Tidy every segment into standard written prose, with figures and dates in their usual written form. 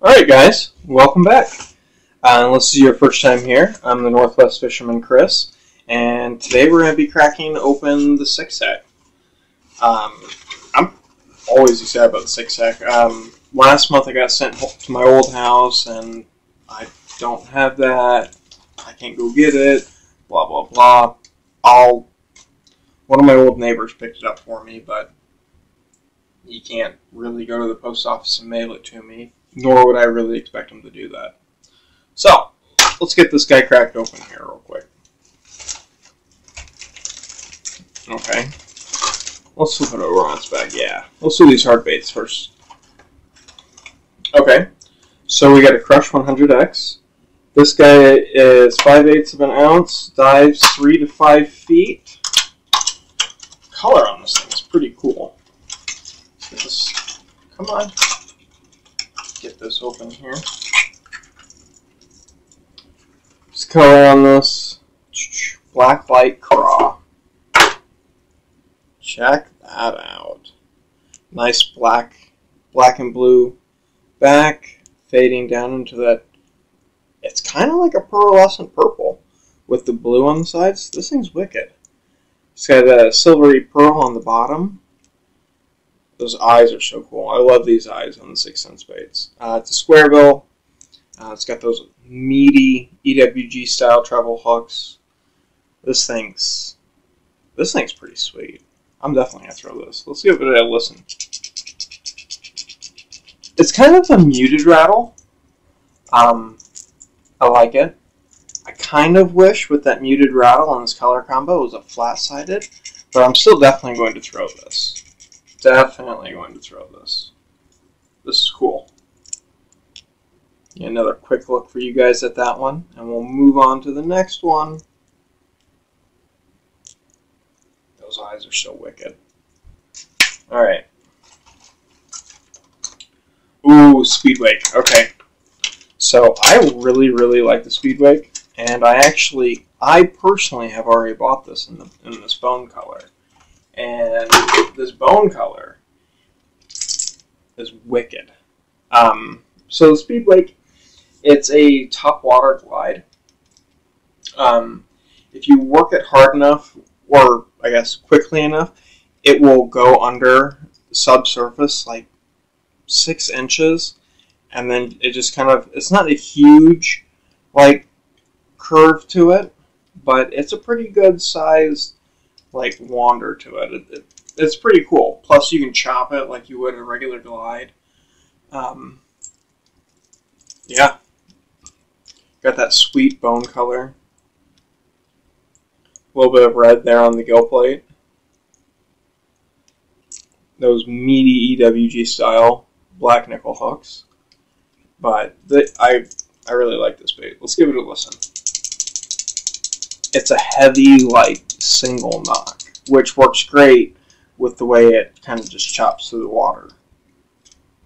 Alright guys, welcome back. Unless this is your first time here, I'm the Northwest Fisherman Chris, and today we're going to be cracking open the 6-sack. I'm always excited about the 6-sack. Last month I got sent to my old house and I don't have that, I can't go get it, blah blah blah. One of my old neighbors picked it up for me, but you can't really go to the post office and mail it to me. Nor would I really expect him to do that. So, let's get this guy cracked open here real quick. Okay. Let's flip it over on its back. Yeah. Let's do these hard baits first. Okay. So we got a Crush 100X. This guy is 5/8 of an ounce. Dives 3 to 5 feet. Color on this thing is pretty cool. Come on. Get this open here. This color on this, black light craw. Check that out. Nice black and blue back, fading down into that. It's kind of like a pearlescent purple with the blue on the sides. This thing's wicked. It's got a silvery pearl on the bottom. Those eyes are so cool. I love these eyes on the 6 cent baits. It's a square bill. It's got those meaty EWG style treble hooks. This thing's pretty sweet. I'm definitely gonna throw this. Let's give it a listen. It's kind of a muted rattle. I like it. I kind of wish with that muted rattle and this color combo it was a flat-sided, but I'm still definitely going to throw this. Definitely going to throw this. This is cool. Yeah, another quick look for you guys at that one, and we'll move on to the next one. Those eyes are so wicked. Alright. Ooh, speed wake. Okay. So I really like the speed wake, and I personally have already bought this in this bone color. And this bone color is wicked. So the speed wake, it's a top water glide. If you work it hard enough, or I guess quickly enough, it will go under the subsurface like 6 inches, and then it just kind of, it's not a huge like curve to it, but it's a pretty good sized like wander to it. It's pretty cool. Plus you can chop it like you would a regular glide. Yeah. Got that sweet bone color. A little bit of red there on the gill plate. Those meaty EWG style black nickel hooks. But I really like this bait. Let's give it a listen. It's a heavy, like, single knock, which works great with the way it kind of just chops through the water.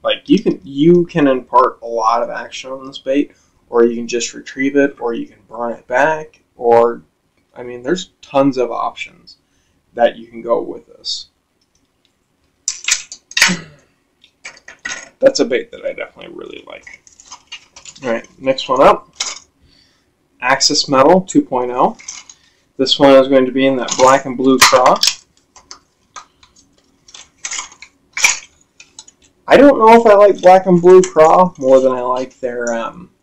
Like, you can impart a lot of action on this bait, or you can just retrieve it, or you can burn it back, or, I mean, there's tons of options that you can go with this. That's a bait that I definitely really like. Alright, next one up. Axis Metal 2.0. This one is going to be in that black and blue craw. I don't know if I like black and blue craw more than I like their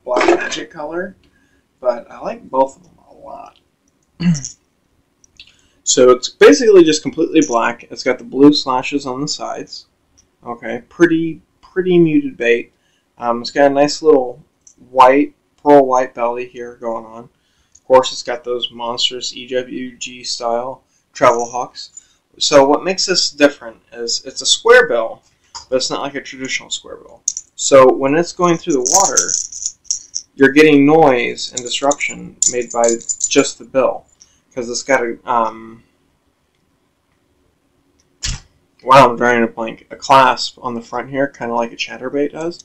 black magic color, but I like both of them a lot. So it's basically just completely black. It's got the blue slashes on the sides. Okay, pretty muted bait. It's got a nice little pearl white belly here going on. Of course, it's got those monstrous EWG style treble hooks. So what makes this different is it's a square bill, but it's not like a traditional square bill. So when it's going through the water, you're getting noise and disruption made by just the bill, because it's got a wow, I'm drawing a blank. A clasp on the front here, kind of like a chatterbait does.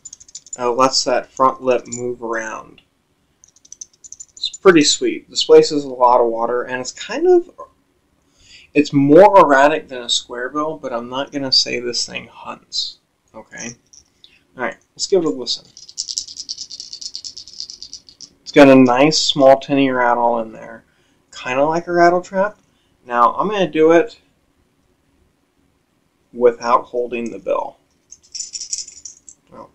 Lets that front lip move around. It's pretty sweet. Displaces a lot of water, and it's more erratic than a square bill, but I'm not going to say this thing hunts. Okay? Alright, let's give it a listen. got a nice small tinny rattle in there, kind of like a rattle trap. Now I'm going to do it without holding the bill. Well,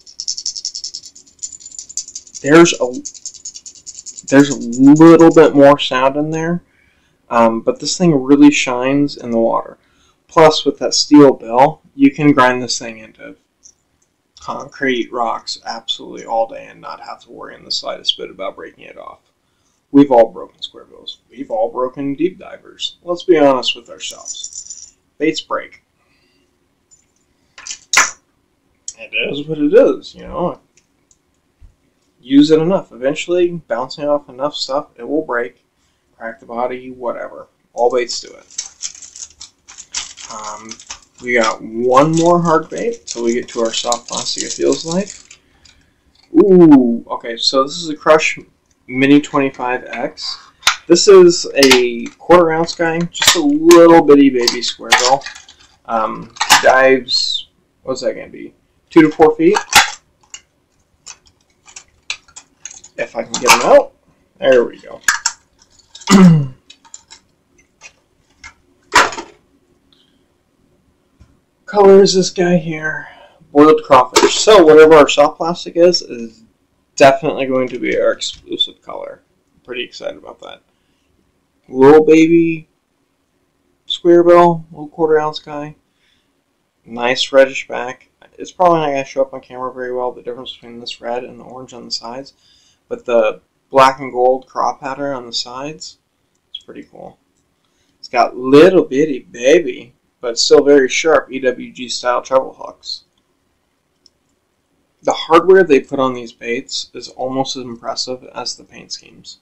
there's a little bit more sound in there, but this thing really shines in the water. Plus, with that steel bill, you can grind this thing into concrete, rocks, absolutely all day and not have to worry in the slightest bit about breaking it off. We've all broken square bills. We've all broken deep divers. Let's be honest with ourselves. Baits break. It is what it is, you know. Use it enough. Eventually, bouncing off enough stuff, it will break, crack the body, whatever. All baits do it. We got one more hard bait till we get to our soft plastic, it feels like. Ooh, okay, so this is a Crush Mini 25X. This is a 1/4 ounce guy, just a little bitty baby square bill. Dives, what's that going to be? 2 to 4 feet. If I can get them out. There we go. Color is this guy here. Boiled crawfish. So whatever our soft plastic is definitely going to be our exclusive color. I'm pretty excited about that. Little baby square bill, little 1/4 ounce guy. Nice reddish back. It's probably not going to show up on camera very well, the difference between this red and the orange on the sides. But the black and gold craw pattern on the sides, it's pretty cool. It's got little bitty baby, but still very sharp EWG style treble hooks. The hardware they put on these baits is almost as impressive as the paint schemes.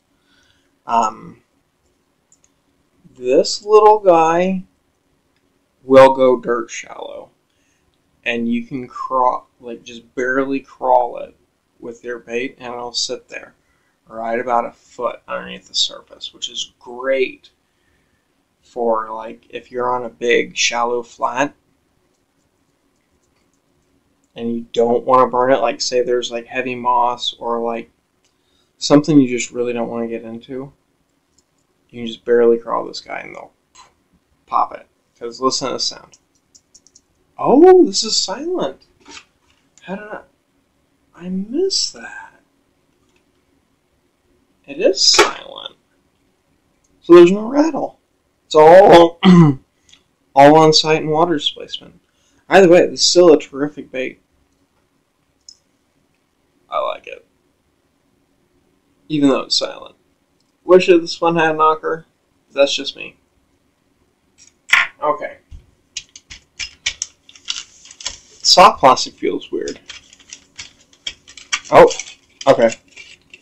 This little guy will go dirt shallow, and you can crawl, like just barely crawl it with your bait, and it'll sit there right about a foot underneath the surface, which is great for like if you're on a big shallow flat and you don't want to burn it, like say there's like heavy moss or like something you just really don't want to get into, you can just barely crawl this guy and they'll pop it. Because listen to the sound. Oh, this is silent. How did I miss that? It is silent. So there's no rattle. It's all all on site and water displacement. Either way, this is still a terrific bait. I like it. Even though it's silent. Wish this one had a knocker. That's just me. Okay. Soft plastic feels weird. Oh, okay.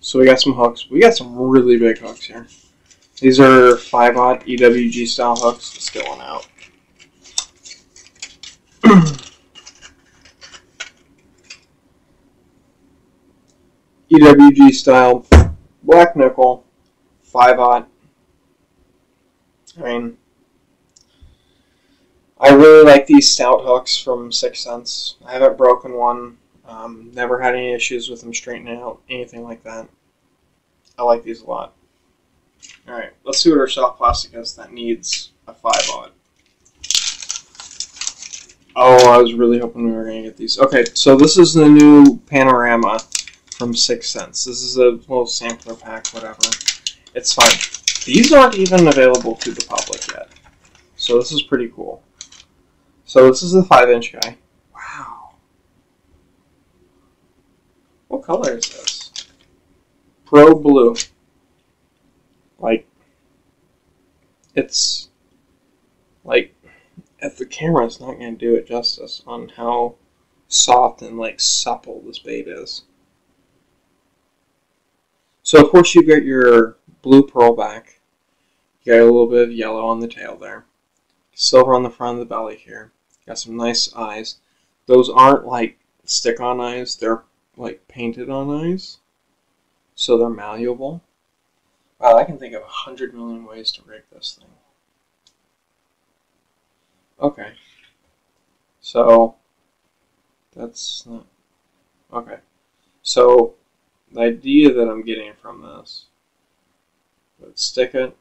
So we got some hooks. We got some really big hooks here. These are 5/0 EWG style hooks. Let's get one out. EWG style, black nickel, 5/0. I mean, I really like these stout hooks from 6 Cents. I haven't broken one. Never had any issues with them straightening out, anything like that. I like these a lot. Alright, let's see what our soft plastic is that needs a 5/0. Oh, I was really hoping we were going to get these. Okay, so this is the new Panorama from 6 Cents. This is a little sampler pack, whatever. It's fine. These aren't even available to the public yet. So this is pretty cool. So this is the 5-inch guy. Wow. What color is this? Pro blue. Like, it's like, if the camera's not going to do it justice on how soft and like supple this bait is. So of course you get your blue pearl back. You got a little bit of yellow on the tail there. Silver on the front of the belly here. Got some nice eyes. Those aren't like stick-on eyes. They're like painted on eyes. So they're malleable. Wow, I can think of 100 million ways to rig this thing. Okay. So, that's not... Okay. So, the idea that I'm getting from this, let's stick it,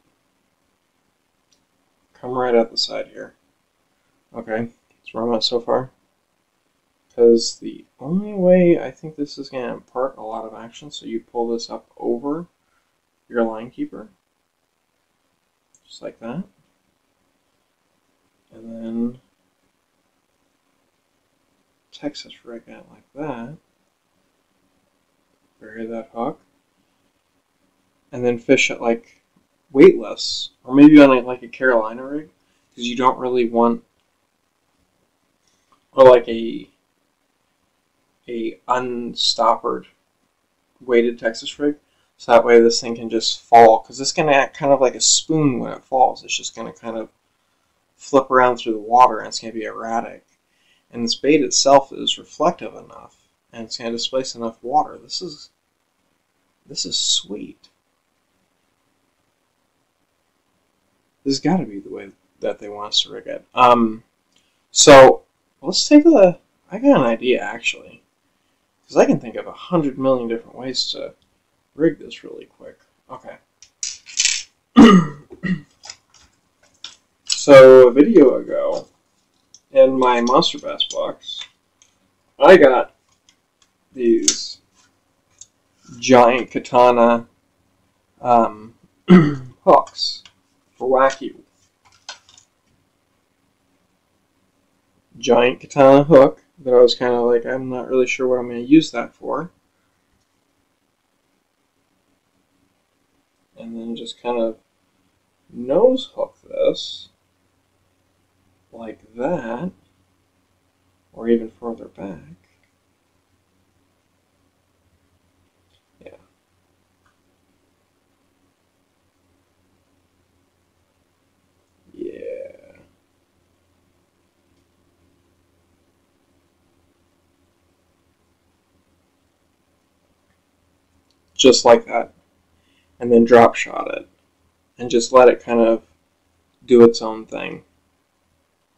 come right at the side here. Okay, that's where I'm at so far. Because the only way I think this is going to impart a lot of action, so you pull this up over your line keeper, just like that. And then Texas rig it like that. Bury that hook. And then fish it like weightless, or maybe on like a Carolina rig, because you don't really want, or like a unstoppered weighted Texas rig, so that way this thing can just fall, because it's going to act kind of like a spoon when it falls. It's just going to kind of flip around through the water, and it's going to be erratic. And this bait itself is reflective enough, and it's going to displace enough water. This is sweet. This has got to be the way that they want us to rig it. So let's take a. I got an idea actually, because I can think of 100 million different ways to rig this really quick. Okay. So a video ago, in my Monster Bass box, I got these giant katana hooks for wacky. Giant katana hook that I was kind of like, I'm not really sure what I'm going to use that for. And then just kind of nose hook this like that, or even further back. Yeah. Yeah. Just like that. And then drop shot it. And just let it kind of do its own thing.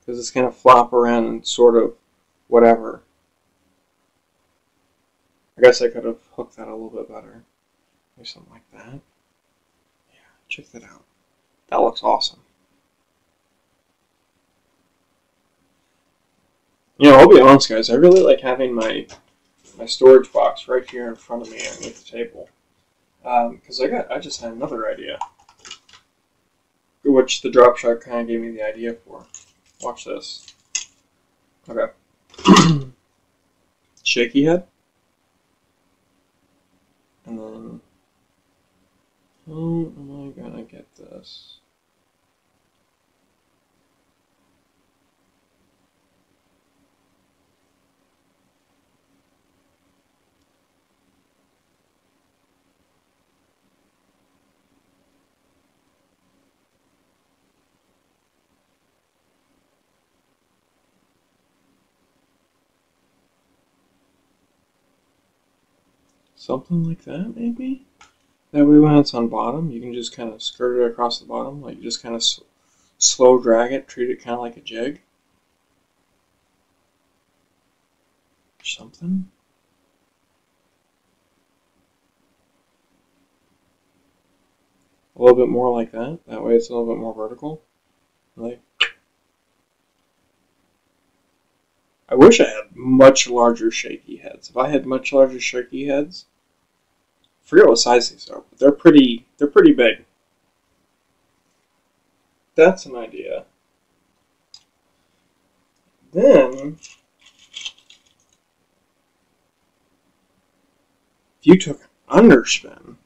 Because it's going to flop around and sort of whatever. I guess I could have hooked that a little bit better. Maybe something like that. Yeah, check that out. That looks awesome. You know, I'll be honest, guys. I really like having my storage box right here in front of me underneath the table. Because I just had another idea, which the drop shot kind of gave me the idea for. Watch this. Okay. Shaky head. And then, how am I gonna get this? Something like that, maybe? That way when it's on bottom, you can just kind of skirt it across the bottom. Like, you just kind of slow drag it, treat it kind of like a jig. Or something. A little bit more like that. That way it's a little bit more vertical. Like, I wish I had much larger shaky heads. If I had much larger shaky heads, I forget what size these are, but they're pretty big. That's an idea. Then, if you took underspin,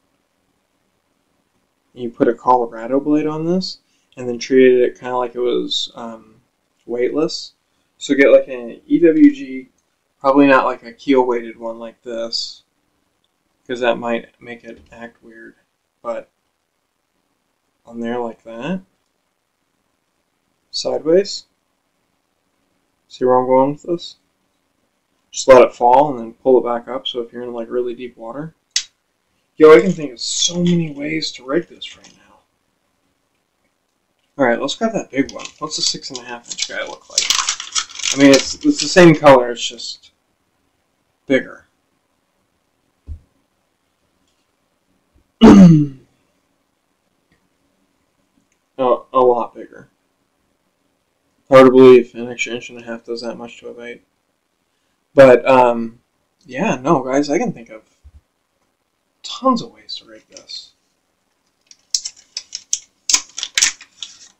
and you put a Colorado blade on this, and then treated it kind of like it was weightless, so get like an EWG, probably not like a keel weighted one like this, because that might make it act weird, but on there like that, sideways. See where I'm going with this? Just let it fall and then pull it back up, so if you're in like really deep water. Yo, I can think of so many ways to rig this right now. Alright, let's grab that big one. What's the 6.5 inch guy look like? I mean, it's the same color, it's just bigger. a lot bigger. Hard to believe an extra inch and a half does that much to a bait. But, yeah, no, guys, I can think of tons of ways to rig this.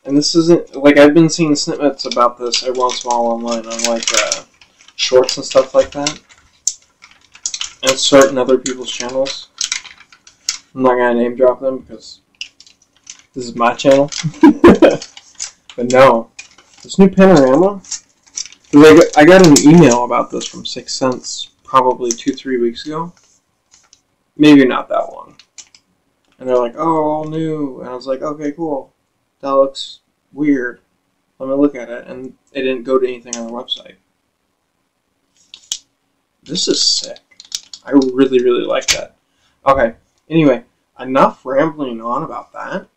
And this isn't, like, I've been seeing snippets about this every once in a while online on, like, shorts and stuff like that. And certain other people's channels. I'm not going to name drop them because this is my channel. But no, this new Panorama, I got an email about this from 6 Cents probably 2-3 weeks ago. Maybe not that long. And they're like, oh, all new. And I was like, okay, cool. That looks weird. Let me look at it. And it didn't go to anything on the website. This is sick. I really, really like that. Okay, anyway, enough rambling on about that.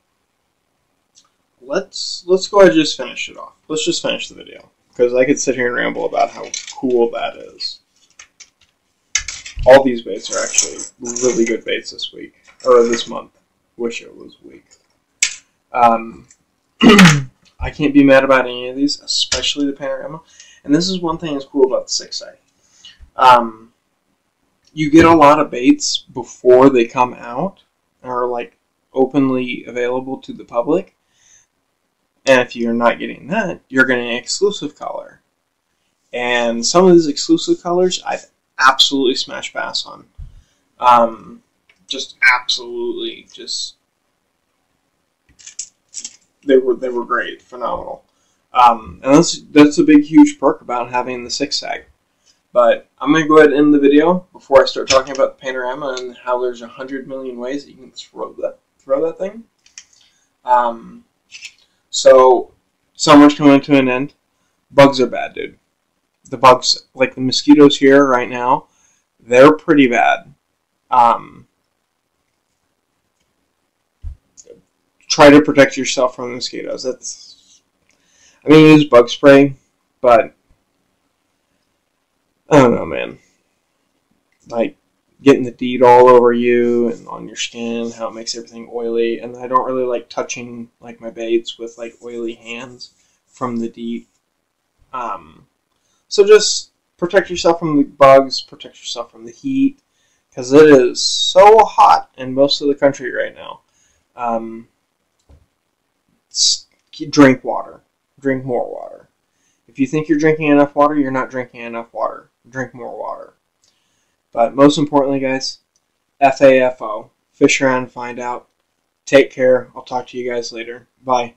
Let's go ahead and just finish it off. Let's just finish the video. Because I could sit here and ramble about how cool that is. All these baits are actually really good baits this week. Or this month. Wish it was week. I can't be mad about any of these, especially the Panorama. And this is one thing that's cool about the 6A. You get a lot of baits before they come out, or like openly available to the public. And if you're not getting that, you're getting an exclusive color. And some of these exclusive colors, I've absolutely smashed bass on. Just absolutely, they were great, phenomenal. And that's a big, huge perk about having the 6-sag. But I'm going to go ahead and end the video before I start talking about the Panorama and how there's 100 million ways that you can throw that thing. So, summer's coming to an end. Bugs are bad, dude. The bugs, like the mosquitoes here right now, they're pretty bad. Try to protect yourself from the mosquitoes. I mean, use bug spray, but I don't know, man. Like, getting the DEET all over you and on your skin, how it makes everything oily. And I don't really like touching, like, my baits with, like, oily hands from the DEET. So just protect yourself from the bugs, protect yourself from the heat, because it is so hot in most of the country right now. Drink water. Drink more water. If you think you're drinking enough water, you're not drinking enough water. Drink more water. But most importantly, guys, FAFO. Fish around and find out. Take care. I'll talk to you guys later. Bye.